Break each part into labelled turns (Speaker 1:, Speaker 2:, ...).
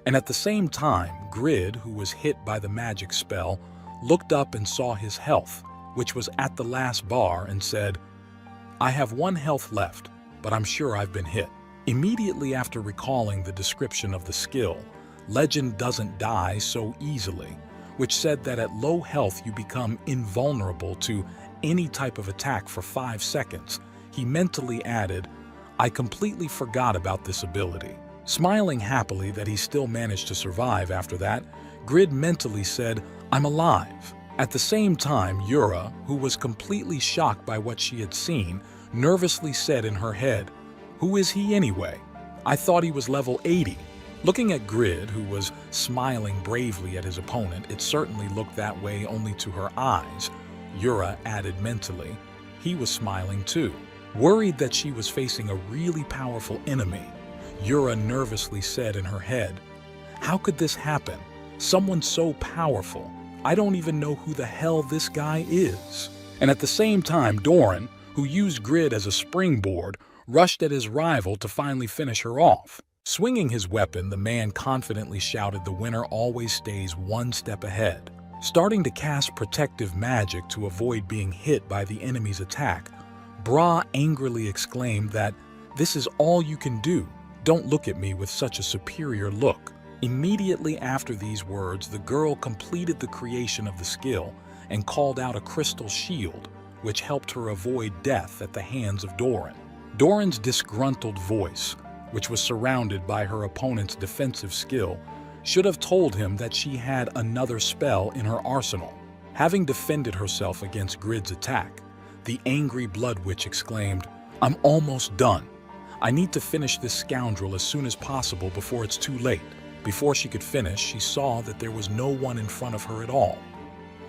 Speaker 1: And at the same time, Grid, who was hit by the magic spell, looked up and saw his health, which was at the last bar, and said, "I have 1 health left, but I'm sure I've been hit." Immediately after recalling the description of the skill, Legend doesn't die so easily, which said that at low health you become invulnerable to any type of attack for 5 seconds, he mentally added, "I completely forgot about this ability." Smiling happily that he still managed to survive after that, Grid mentally said, "I'm alive." At the same time, Yura, who was completely shocked by what she had seen, nervously said in her head, "Who is he anyway? I thought he was level 80. Looking at Grid, who was smiling bravely at his opponent, it certainly looked that way only to her eyes. Yura added mentally, he was smiling too. Worried that she was facing a really powerful enemy, Yura nervously said in her head, "How could this happen? Someone so powerful. I don't even know who the hell this guy is." And at the same time, Doran, who used Grid as a springboard, rushed at his rival to finally finish her off. Swinging his weapon, the man confidently shouted the winner always stays 1 step ahead. Starting to cast protective magic to avoid being hit by the enemy's attack, Bra angrily exclaimed that, "This is all you can do. Don't look at me with such a superior look." Immediately after these words, the girl completed the creation of the skill and called out a crystal shield, which helped her avoid death at the hands of Doran. Doran's disgruntled voice, which was surrounded by her opponent's defensive skill, should have told him that she had another spell in her arsenal. Having defended herself against Grid's attack, the angry Blood Witch exclaimed, "I'm almost done. I need to finish this scoundrel as soon as possible before it's too late." Before she could finish, she saw that there was no one in front of her at all.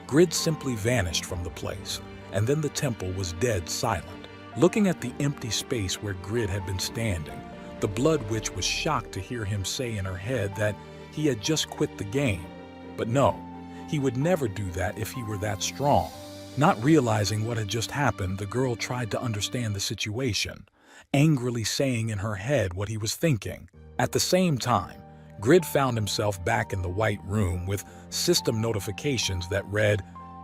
Speaker 1: Grid simply vanished from the place, and then the temple was dead silent. Looking at the empty space where Grid had been standing, the Blood Witch was shocked to hear him say in her head that he had just quit the game. But no, he would never do that if he were that strong. Not realizing what had just happened, the girl tried to understand the situation, angrily saying in her head what he was thinking. At the same time, Grid found himself back in the White Room with system notifications that read,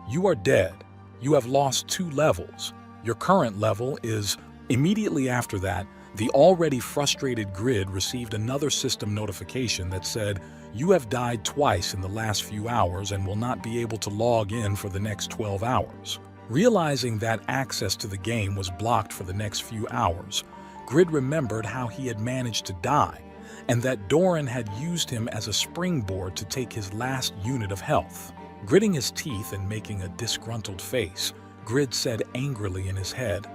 Speaker 1: "You are dead. You have lost 2 levels. Your current level is..." Immediately after that, the already frustrated Grid received another system notification that said, "You have died twice in the last few hours and will not be able to log in for the next 12 hours. Realizing that access to the game was blocked for the next few hours, Grid remembered how he had managed to die, and that Doran had used him as a springboard to take his last unit of health. Gritting his teeth and making a disgruntled face, Grid said angrily in his head,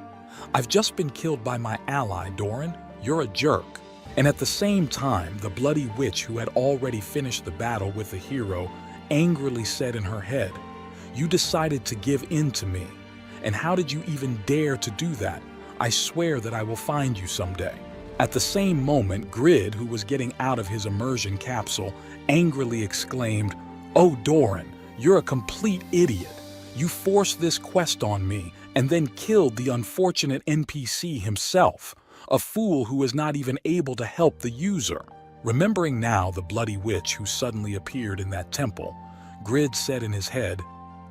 Speaker 1: "I've just been killed by my ally, Doran. You're a jerk." And at the same time, the Bloody Witch, who had already finished the battle with the hero, angrily said in her head, "You decided to give in to me. And how did you even dare to do that? I swear that I will find you someday." At the same moment, Grid, who was getting out of his immersion capsule, angrily exclaimed, "Oh, Doran, you're a complete idiot. You forced this quest on me and then killed the unfortunate NPC himself, a fool who is not even able to help the user." Remembering now the Bloody Witch who suddenly appeared in that temple, Grid said in his head,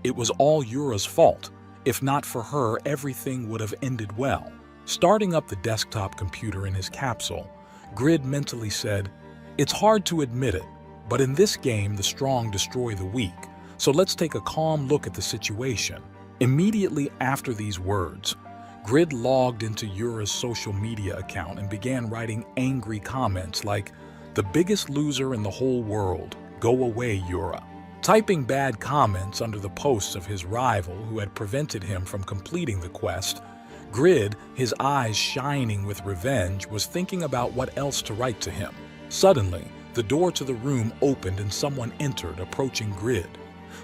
Speaker 1: "It was all Yura's fault. If not for her, everything would have ended well." Starting up the desktop computer in his capsule, Grid mentally said, "It's hard to admit it, but in this game the strong destroy the weak, so let's take a calm look at the situation." Immediately after these words, Grid logged into Yura's social media account and began writing angry comments like, "The biggest loser in the whole world, go away, Yura." Typing bad comments under the posts of his rival who had prevented him from completing the quest, Grid, his eyes shining with revenge, was thinking about what else to write to him. Suddenly, the door to the room opened and someone entered, approaching Grid.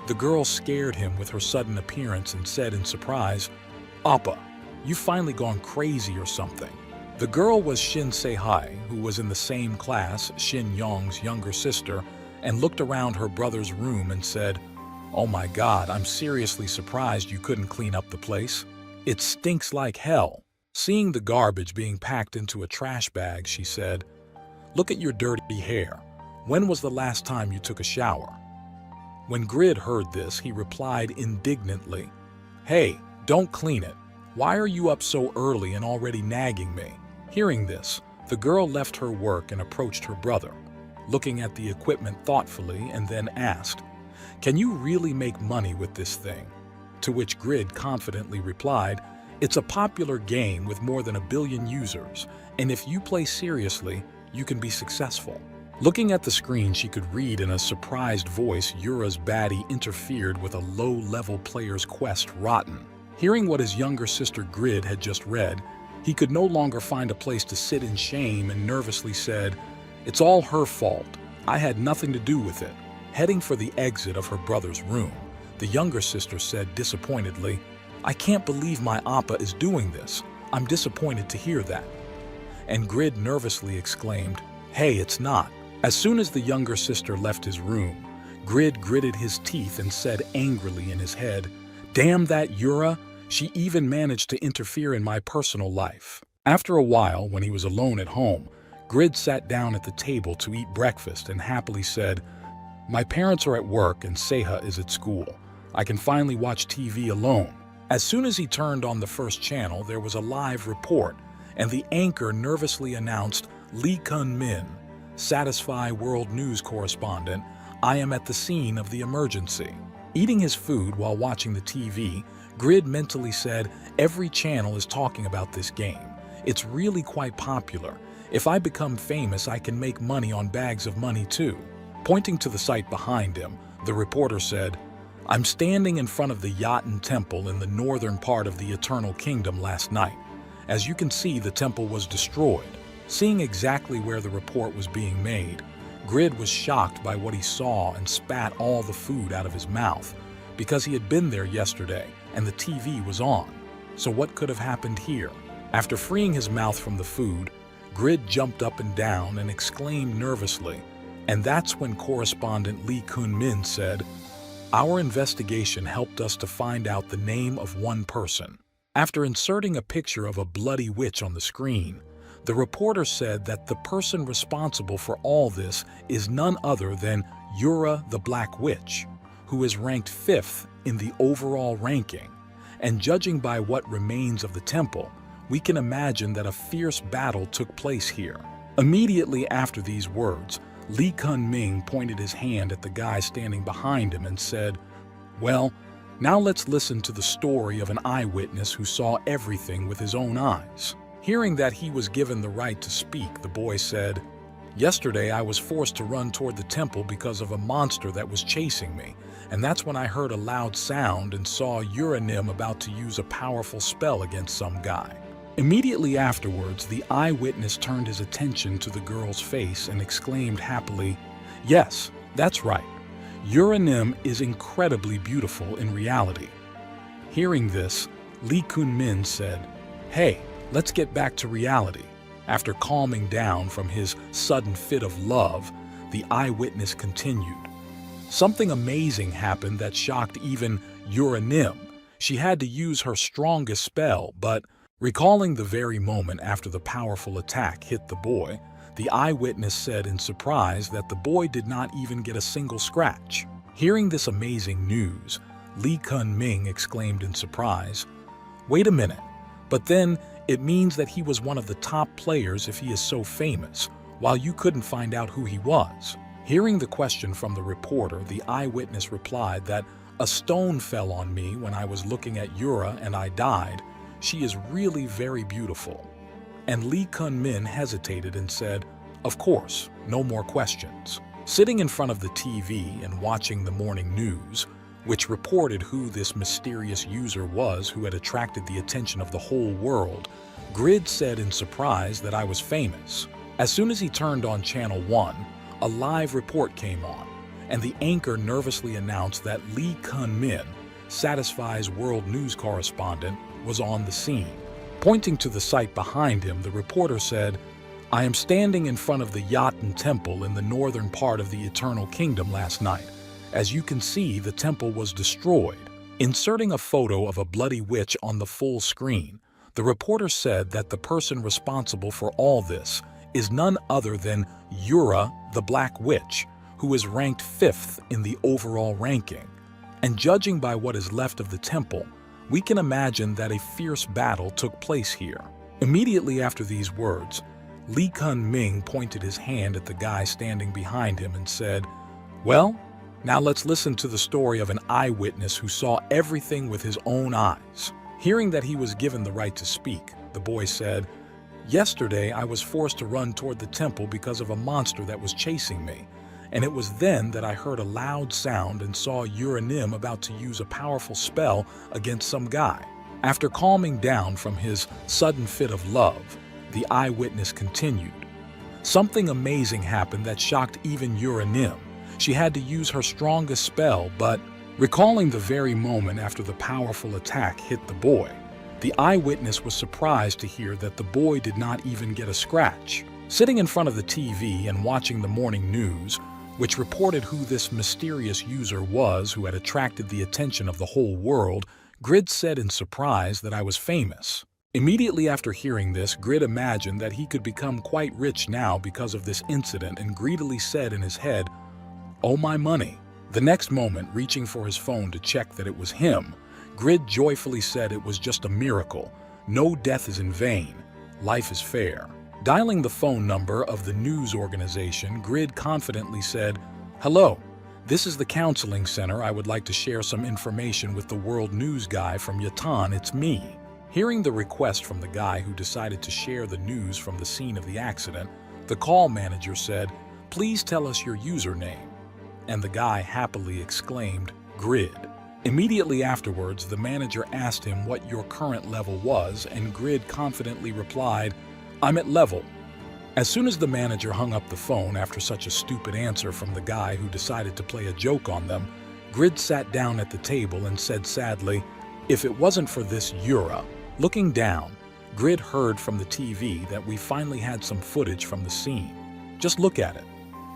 Speaker 1: The girl scared him with her sudden appearance and said in surprise, "Appa, you've finally gone crazy or something." The girl was Shin Se-hai, who was in the same class, Shin Yong's younger sister, and looked around her brother's room and said, "Oh my God, I'm seriously surprised you couldn't clean up the place. It stinks like hell." Seeing the garbage being packed into a trash bag, she said, "Look at your dirty hair. When was the last time you took a shower? When Grid heard this, he replied indignantly, "Hey, don't clean it. Why are you up so early and already nagging me?" Hearing this, the girl left her work and approached her brother, looking at the equipment thoughtfully, and then asked, "Can you really make money with this thing?" To which Grid confidently replied, "It's a popular game with more than 1 billion users, and if you play seriously, you can be successful." Looking at the screen, she could read in a surprised voice Yura's baddie interfered with a low-level player's quest rotten. Hearing what his younger sister Grid had just read, he could no longer find a place to sit in shame and nervously said, "It's all her fault. I had nothing to do with it." Heading for the exit of her brother's room, the younger sister said disappointedly, "I can't believe my appa is doing this. I'm disappointed to hear that." And Grid nervously exclaimed, "Hey, it's not." As soon as the younger sister left his room, Grid gritted his teeth and said angrily in his head, "Damn that Yura! She even managed to interfere in my personal life." After a while, when he was alone at home, Grid sat down at the table to eat breakfast and happily said, "My parents are at work and Seha is at school. I can finally watch TV alone." As soon as he turned on the first channel, there was a live report, and the anchor nervously announced, "Lee Kun-min, Satisfy World News correspondent, I am at the scene of the emergency." Eating his food while watching the TV, Grid mentally said, "Every channel is talking about this game. It's really quite popular. If I become famous, I can make money on bags of money too." Pointing to the site behind him, the reporter said, "I'm standing in front of the Yaten Temple in the northern part of the Eternal Kingdom last night. As you can see, the temple was destroyed." Seeing exactly where the report was being made, Grid was shocked by what he saw and spat all the food out of his mouth, because he had been there yesterday and the TV was on. So what could have happened here? After freeing his mouth from the food, Grid jumped up and down and exclaimed nervously, and that's when correspondent Lee Kun-min said, "Our investigation helped us to find out the name of one person." After inserting a picture of a bloody witch on the screen, the reporter said that the person responsible for all this is none other than Yura the Black Witch, who is ranked 5th in the overall ranking. And judging by what remains of the temple, we can imagine that a fierce battle took place here. Immediately after these words, Lee Kun-ming pointed his hand at the guy standing behind him and said, "Well, now let's listen to the story of an eyewitness who saw everything with his own eyes." Hearing that he was given the right to speak, the boy said, "Yesterday I was forced to run toward the temple because of a monster that was chasing me, and that's when I heard a loud sound and saw Uranim about to use a powerful spell against some guy." Immediately afterwards, the eyewitness turned his attention to the girl's face and exclaimed happily, "Yes, that's right. Uranim is incredibly beautiful in reality." Hearing this, Lee Kun-min said, "Hey, let's get back to reality." After calming down from his sudden fit of love, the eyewitness continued, "Something amazing happened that shocked even Uranim. She had to use her strongest spell, but..." Recalling the very moment after the powerful attack hit the boy, the eyewitness said in surprise that the boy did not even get a single scratch. Hearing this amazing news, Lee Kun-ming exclaimed in surprise, "Wait a minute, but then it means that he was one of the top players if he is so famous, while you couldn't find out who he was." Hearing the question from the reporter, the eyewitness replied that a stone fell on me when I was looking at Yura and I died. She is really very beautiful. And Lee Kun-min hesitated and said, "Of course, no more questions." Sitting in front of the TV and watching the morning news, which reported who this mysterious user was who had attracted the attention of the whole world, Grid said in surprise that I was famous. As soon as he turned on Channel 1, a live report came on, and the anchor nervously announced that Lee Kun-min, Satisfy's World News correspondent, was on the scene. Pointing to the site behind him, the reporter said, "I am standing in front of the Yaten Temple in the northern part of the Eternal Kingdom last night. As you can see, the temple was destroyed." Inserting a photo of a bloody witch on the full screen, the reporter said that the person responsible for all this is none other than Yura the Black Witch, who is ranked 5th in the overall ranking. And judging by what is left of the temple, we can imagine that a fierce battle took place here. Immediately after these words, Li Kun-ming pointed his hand at the guy standing behind him and said, "Well, now let's listen to the story of an eyewitness who saw everything with his own eyes." Hearing that he was given the right to speak, the boy said, "Yesterday I was forced to run toward the temple because of a monster that was chasing me, and it was then that I heard a loud sound and saw Uranim about to use a powerful spell against some guy." After calming down from his sudden fit of love, the eyewitness continued, "Something amazing happened that shocked even Uranim. She had to use her strongest spell, but..." Recalling the very moment after the powerful attack hit the boy, the eyewitness was surprised to hear that the boy did not even get a scratch. Sitting in front of the TV and watching the morning news, which reported who this mysterious user was who had attracted the attention of the whole world, Grid said in surprise that I was famous. Immediately after hearing this, Grid imagined that he could become quite rich now because of this incident and greedily said in his head, "Oh, my money." The next moment, reaching for his phone to check that it was him, Grid joyfully said it was just a miracle. No death is in vain. Life is fair. Dialing the phone number of the news organization, Grid confidently said, "Hello, this is the counseling center. I would like to share some information with the world news guy from Yatan. It's me." Hearing the request from the guy who decided to share the news from the scene of the accident, the call manager said, "Please tell us your username." And the guy happily exclaimed, "Grid." Immediately afterwards, the manager asked him what your current level was, and Grid confidently replied, "I'm at level." As soon as the manager hung up the phone after such a stupid answer from the guy who decided to play a joke on them, Grid sat down at the table and said sadly, "If it wasn't for this Yura." Looking down, Grid heard from the TV that we finally had some footage from the scene. "Just look at it."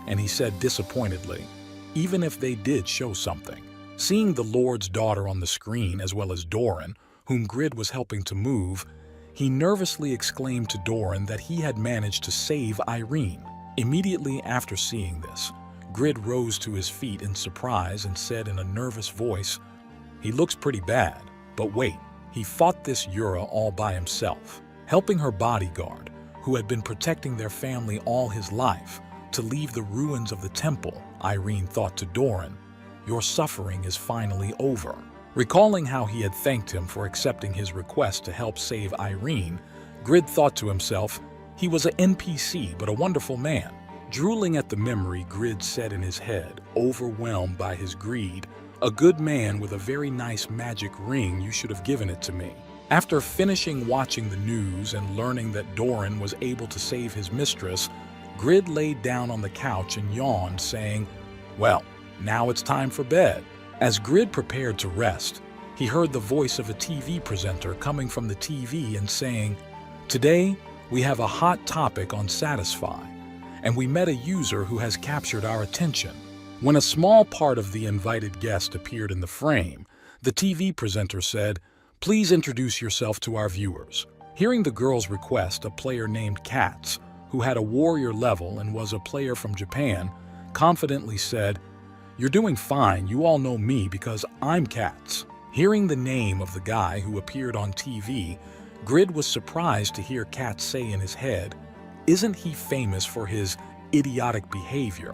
Speaker 1: And he said disappointedly, "Even if they did show something." Seeing the Lord's daughter on the screen as well as Doran, whom Grid was helping to move, he nervously exclaimed to Doran that he had managed to save Irene. Immediately after seeing this, Grid rose to his feet in surprise and said in a nervous voice, "He looks pretty bad, but wait, he fought this Yura all by himself, helping her bodyguard, who had been protecting their family all his life, to leave the ruins of the temple." Irene thought to Doran, "Your suffering is finally over." Recalling how he had thanked him for accepting his request to help save Irene, Grid thought to himself, he was an NPC but a wonderful man. Drooling at the memory, Grid said in his head, overwhelmed by his greed, "A good man with a very nice magic ring, you should have given it to me." After finishing watching the news and learning that Doran was able to save his mistress, Grid laid down on the couch and yawned, saying, "Well, now it's time for bed." As Grid prepared to rest, he heard the voice of a TV presenter coming from the TV and saying, "Today, we have a hot topic on Satisfy, and we met a user who has captured our attention." When a small part of the invited guest appeared in the frame, the TV presenter said, "Please introduce yourself to our viewers." Hearing the girl's request, a player named Katz, who had a warrior level and was a player from Japan, confidently said, "You're doing fine, you all know me because I'm Katz." Hearing the name of the guy who appeared on TV, Grid was surprised to hear Katz say in his head, "Isn't he famous for his idiotic behavior?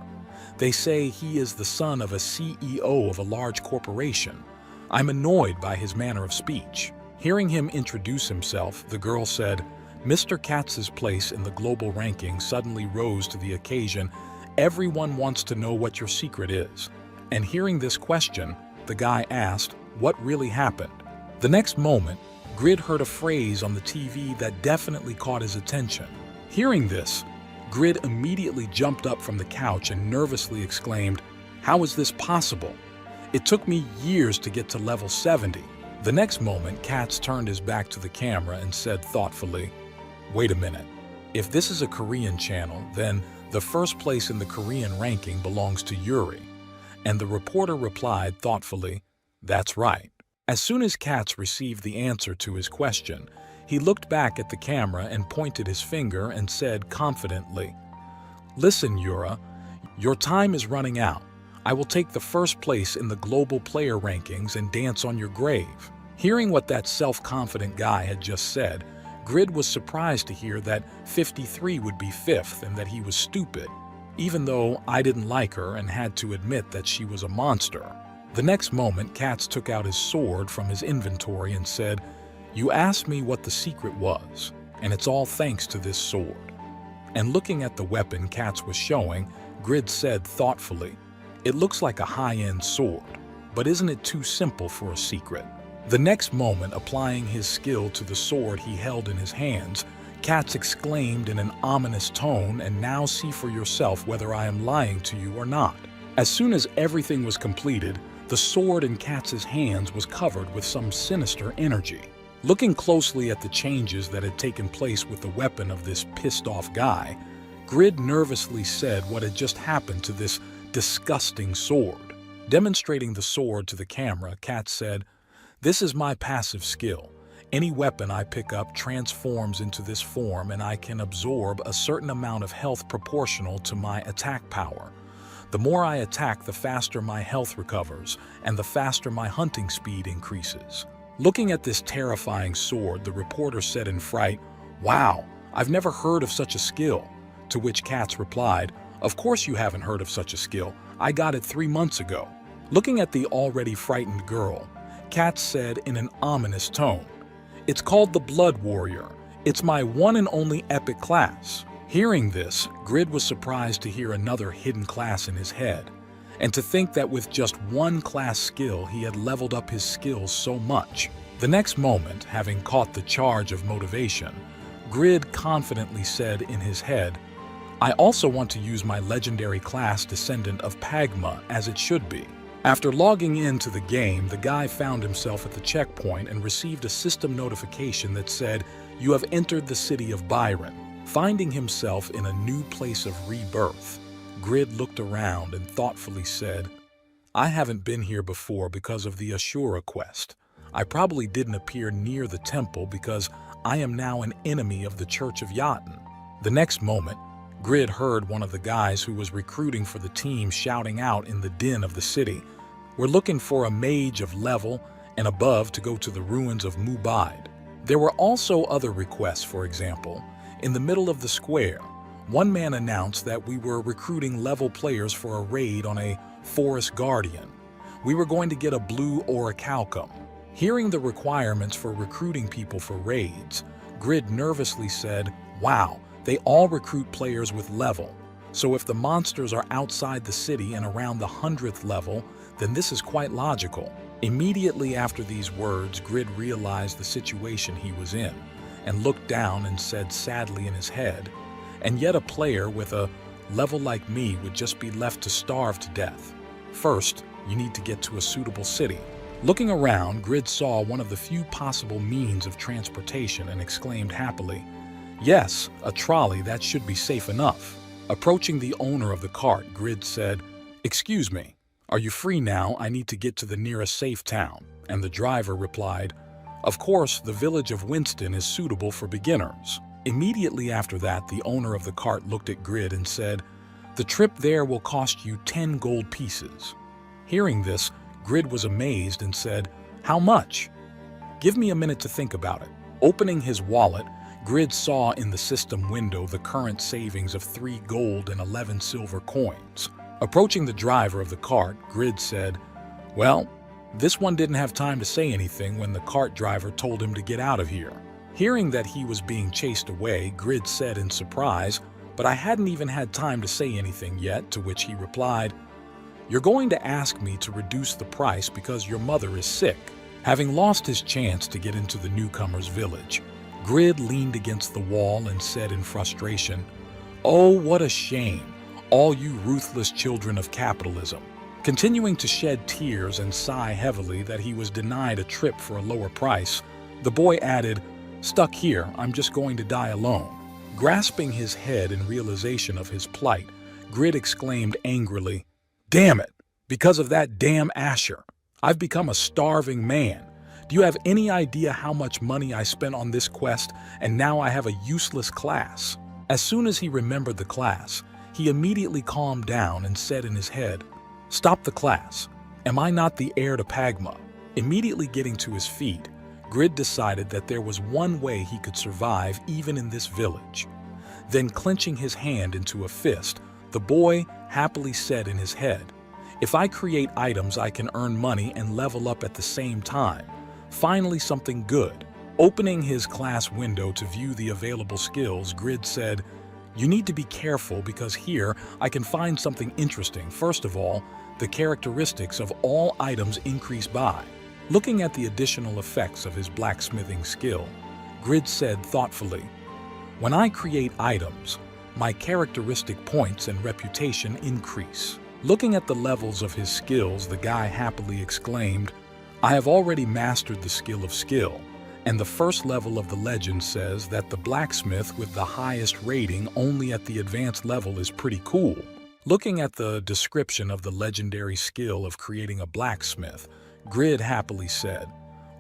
Speaker 1: They say he is the son of a CEO of a large corporation. I'm annoyed by his manner of speech." Hearing him introduce himself, the girl said, "Mr. Katz's place in the global ranking suddenly rose to the occasion. Everyone wants to know what your secret is." And hearing this question, the guy asked, "What really happened?" The next moment, Grid heard a phrase on the TV that definitely caught his attention. Hearing this, Grid immediately jumped up from the couch and nervously exclaimed, "How is this possible? It took me years to get to level 70. The next moment, Katz turned his back to the camera and said thoughtfully, "Wait a minute. If this is a Korean channel, then the first place in the Korean ranking belongs to Yuri." And the reporter replied thoughtfully, "That's right." As soon as Katz received the answer to his question, he looked back at the camera and pointed his finger and said confidently, "Listen, Yura, Your time is running out. I will take the first place in the global player rankings and dance on your grave." Hearing what that self-confident guy had just said, Grid was surprised to hear that 53 would be fifth and that he was stupid, even though I didn't like her and had to admit that she was a monster. The next moment, Katz took out his sword from his inventory and said, "You asked me what the secret was, and it's all thanks to this sword." And looking at the weapon Katz was showing, Grid said thoughtfully, "It looks like a high-end sword, but isn't it too simple for a secret?" The next moment, applying his skill to the sword he held in his hands, Katz exclaimed in an ominous tone, "And now see for yourself whether I am lying to you or not." As soon as everything was completed, the sword in Katz's hands was covered with some sinister energy. Looking closely at the changes that had taken place with the weapon of this pissed-off guy, Grid nervously said what had just happened to this disgusting sword. Demonstrating the sword to the camera, Katz said, "This is my passive skill. Any weapon I pick up transforms into this form, and I can absorb a certain amount of health proportional to my attack power. The more I attack, the faster my health recovers, and the faster my hunting speed increases." Looking at this terrifying sword, the reporter said in fright, "Wow, I've never heard of such a skill." To which Katz replied, "Of course you haven't heard of such a skill. I got it 3 months ago." Looking at the already frightened girl, Katz said in an ominous tone, "It's called the Blood Warrior. It's my one and only epic class." Hearing this, Grid was surprised to hear another hidden class in his head, and to think that with just one class skill he had leveled up his skills so much. The next moment, having caught the charge of motivation, Grid confidently said in his head, "I also want to use my legendary class Descendant of Pagma as it should be." After logging into the game, the guy found himself at the checkpoint and received a system notification that said, "You have entered the city of Byron." Finding himself in a new place of rebirth, Grid looked around and thoughtfully said, "I haven't been here before because of the Ashura quest. I probably didn't appear near the temple because I am now an enemy of the Church of Jotun." The next moment, Grid heard one of the guys who was recruiting for the team shouting out in the din of the city, "We're looking for a mage of level and above to go to the ruins of Mubaid." There were also other requests. For example, in the middle of the square, one man announced that we were recruiting level players for a raid on a forest guardian. We were going to get a blue orichalcum. Hearing the requirements for recruiting people for raids, Grid nervously said, "Wow, they all recruit players with level. So if the monsters are outside the city and around the 100th level, then this is quite logical." Immediately after these words, Grid realized the situation he was in and looked down and said sadly in his head, "And yet a player with a level like me would just be left to starve to death. First, you need to get to a suitable city." Looking around, Grid saw one of the few possible means of transportation and exclaimed happily, "Yes, a trolley, that should be safe enough." Approaching the owner of the cart, Grid said, "Excuse me, are you free now? I need to get to the nearest safe town." And the driver replied, "Of course, the village of Winston is suitable for beginners." Immediately after that, the owner of the cart looked at Grid and said, "The trip there will cost you 10 gold pieces." Hearing this, Grid was amazed and said, "How much?" "Give me a minute to think about it." Opening his wallet, Grid saw in the system window the current savings of 3 gold and 11 silver coins. Approaching the driver of the cart, Grid said, "Well, this one didn't have time to say anything when the cart driver told him to get out of here." Hearing that he was being chased away, Grid said in surprise, "But I hadn't even had time to say anything yet," to which he replied, "You're going to ask me to reduce the price because your mother is sick." Having lost his chance to get into the newcomer's village, Grid leaned against the wall and said in frustration, "Oh, what a shame, all you ruthless children of capitalism." Continuing to shed tears and sigh heavily that he was denied a trip for a lower price, the boy added, "Stuck here, I'm just going to die alone." Grasping his head in realization of his plight, Grid exclaimed angrily, "Damn it! Because of that damn Asher, I've become a starving man. Do you have any idea how much money I spent on this quest, and now I have a useless class?" As soon as he remembered the class, He immediately calmed down and said in his head, "Stop the class. Am I not the heir to Pagma?" Immediately getting to his feet, Grid decided that there was one way he could survive even in this village. Then clenching his hand into a fist, the boy happily said in his head, "If I create items, I can earn money and level up at the same time. Finally something good." Opening his class window to view the available skills, Grid said, "You need to be careful because here I can find something interesting. First of all, the characteristics of all items increase by." Looking at the additional effects of his blacksmithing skill, Grid said thoughtfully, "When I create items, my characteristic points and reputation increase." Looking at the levels of his skills, the guy happily exclaimed, "I have already mastered the skill of skill, and the first level of the legend says that the blacksmith with the highest rating only at the advanced level is pretty cool." Looking at the description of the legendary skill of creating a blacksmith, Grid happily said,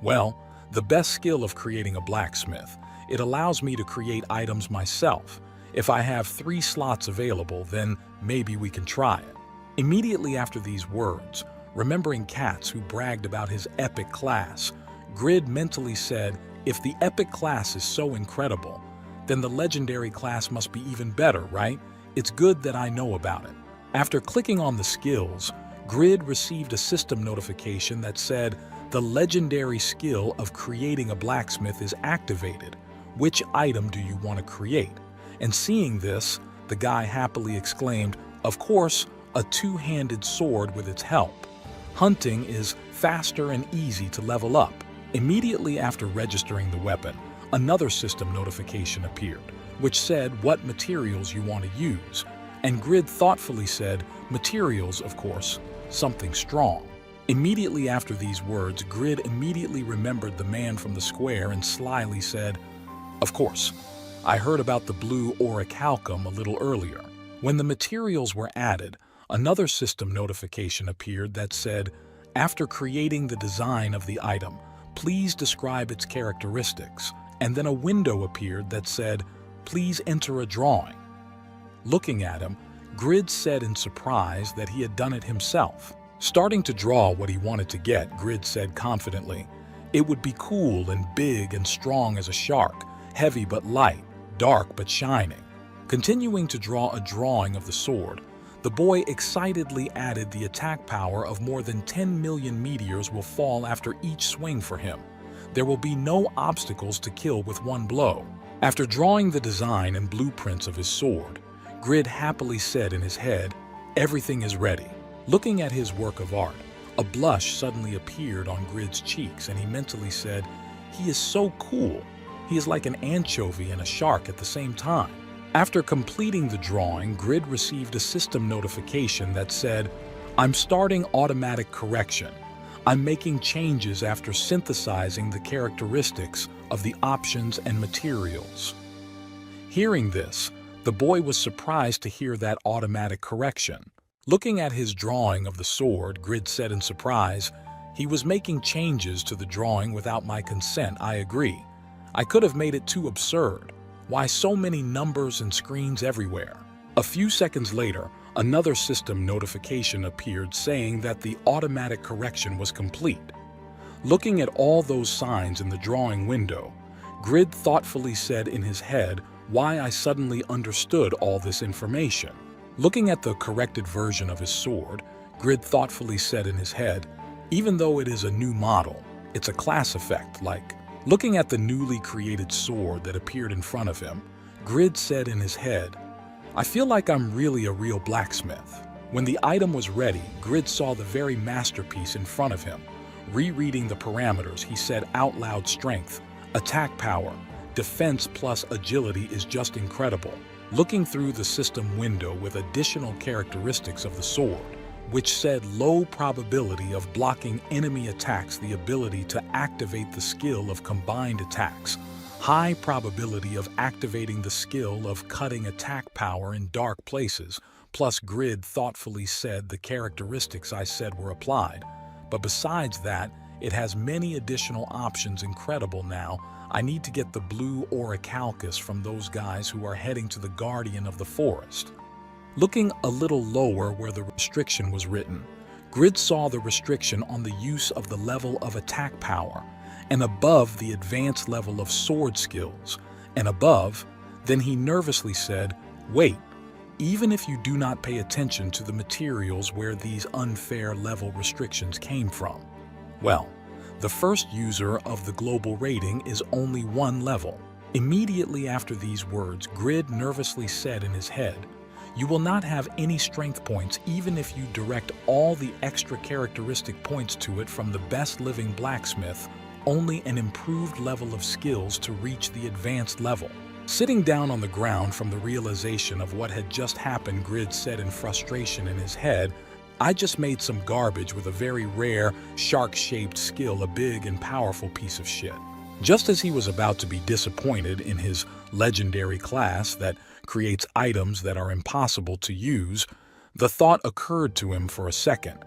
Speaker 1: "Well, the best skill of creating a blacksmith, it allows me to create items myself. If I have 3 slots available, then maybe we can try it." Immediately after these words, remembering Katz who bragged about his epic class, Grid mentally said, "If the epic class is so incredible, then the legendary class must be even better, right? It's good that I know about it." After clicking on the skills, Grid received a system notification that said, "The legendary skill of creating a blacksmith is activated. Which item do you want to create?" And seeing this, the guy happily exclaimed, "Of course, a 2-handed sword with its help. Hunting is faster and easy to level up." Immediately after registering the weapon, another system notification appeared, which said what materials you want to use. And Grid thoughtfully said, "Materials, of course, something strong." Immediately after these words, Grid immediately remembered the man from the square and slyly said, "Of course, I heard about the blue orichalcum a little earlier." When the materials were added, another system notification appeared that said, "After creating the design of the item, please describe its characteristics." And then a window appeared that said, "Please enter a drawing." Looking at him, Grid said in surprise that he had done it himself. Starting to draw what he wanted to get, Grid said confidently, "It would be cool and big and strong as a shark, heavy but light, dark but shining." Continuing to draw a drawing of the sword, the boy excitedly added the attack power of more than 10 million meteors will fall after each swing for him. There will be no obstacles to kill with one blow. After drawing the design and blueprints of his sword, Grid happily said in his head, "Everything is ready." Looking at his work of art, a blush suddenly appeared on Grid's cheeks and he mentally said, "He is so cool. He is like an anchovy and a shark at the same time." After completing the drawing, Grid received a system notification that said, "I'm starting automatic correction. I'm making changes after synthesizing the characteristics of the options and materials." Hearing this, the boy was surprised to hear that automatic correction. Looking at his drawing of the sword, Grid said in surprise, "He was making changes to the drawing without my consent, I agree. I could have made it too absurd. Why so many numbers and screens everywhere?" A few seconds later, another system notification appeared saying that the automatic correction was complete. Looking at all those signs in the drawing window, Grid thoughtfully said in his head, "Why I suddenly understood all this information." Looking at the corrected version of his sword, Grid thoughtfully said in his head, "Even though it is a new model, it's a class effect, like..." Looking at the newly created sword that appeared in front of him, Grid said in his head, "I feel like I'm really a real blacksmith." When the item was ready, Grid saw the very masterpiece in front of him. Rereading the parameters, he said out loud, "Strength, attack power, defense plus agility is just incredible." Looking through the system window with additional characteristics of the sword, which said low probability of blocking enemy attacks, the ability to activate the skill of combined attacks, high probability of activating the skill of cutting attack power in dark places, plus Grid thoughtfully said the characteristics I said were applied. But besides that, it has many additional options. Incredible. Now, I need to get the blue orichalcus from those guys who are heading to the Guardian of the Forest. Looking a little lower where the restriction was written, Grid saw the restriction on the use of the level of attack power, and above the advanced level of sword skills, and above, then he nervously said, "Wait, even if you do not pay attention to the materials where these unfair level restrictions came from." Well, the first user of the global rating is only one level. Immediately after these words, Grid nervously said in his head, "You will not have any strength points even if you direct all the extra characteristic points to it from the best living blacksmith, only an improved level of skills to reach the advanced level." Sitting down on the ground from the realization of what had just happened, Grid said in frustration in his head, "I just made some garbage with a very rare, shark-shaped skill, a big and powerful piece of shit." Just as he was about to be disappointed in his legendary class that creates items that are impossible to use, the thought occurred to him for a second,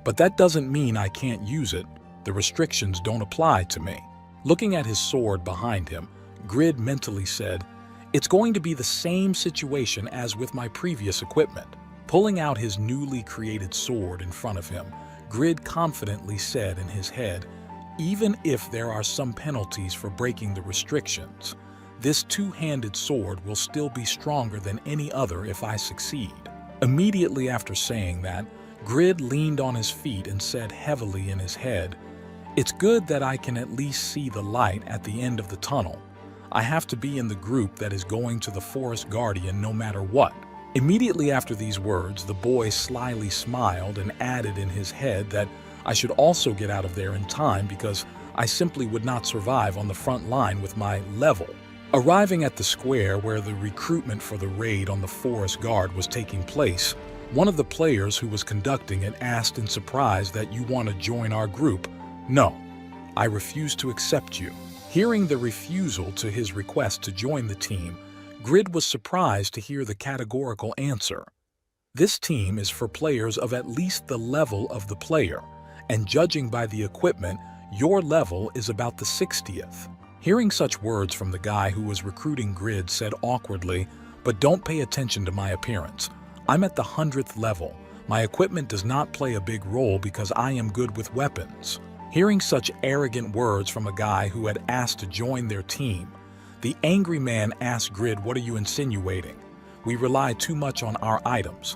Speaker 1: "But that doesn't mean I can't use it. The restrictions don't apply to me." Looking at his sword behind him, Grid mentally said, "It's going to be the same situation as with my previous equipment." Pulling out his newly created sword in front of him, Grid confidently said in his head, "Even if there are some penalties for breaking the restrictions, this two-handed sword will still be stronger than any other if I succeed." Immediately after saying that, Grid leaned on his feet and said heavily in his head, "It's good that I can at least see the light at the end of the tunnel. I have to be in the group that is going to the Forest Guardian no matter what." Immediately after these words, the boy slyly smiled and added in his head that I should also get out of there in time because I simply would not survive on the front line with my level. Arriving at the square where the recruitment for the raid on the Forest Guard was taking place, one of the players who was conducting it asked in surprise that you want to join our group. "No, I refuse to accept you." Hearing the refusal to his request to join the team, Grid was surprised to hear the categorical answer. "This team is for players of at least the level of the player, and judging by the equipment, your level is about the 60th. Hearing such words from the guy who was recruiting, Grid said awkwardly, "But don't pay attention to my appearance. I'm at the 100th level. My equipment does not play a big role because I am good with weapons." Hearing such arrogant words from a guy who had asked to join their team, the angry man asked Grid, "What are you insinuating? We rely too much on our items.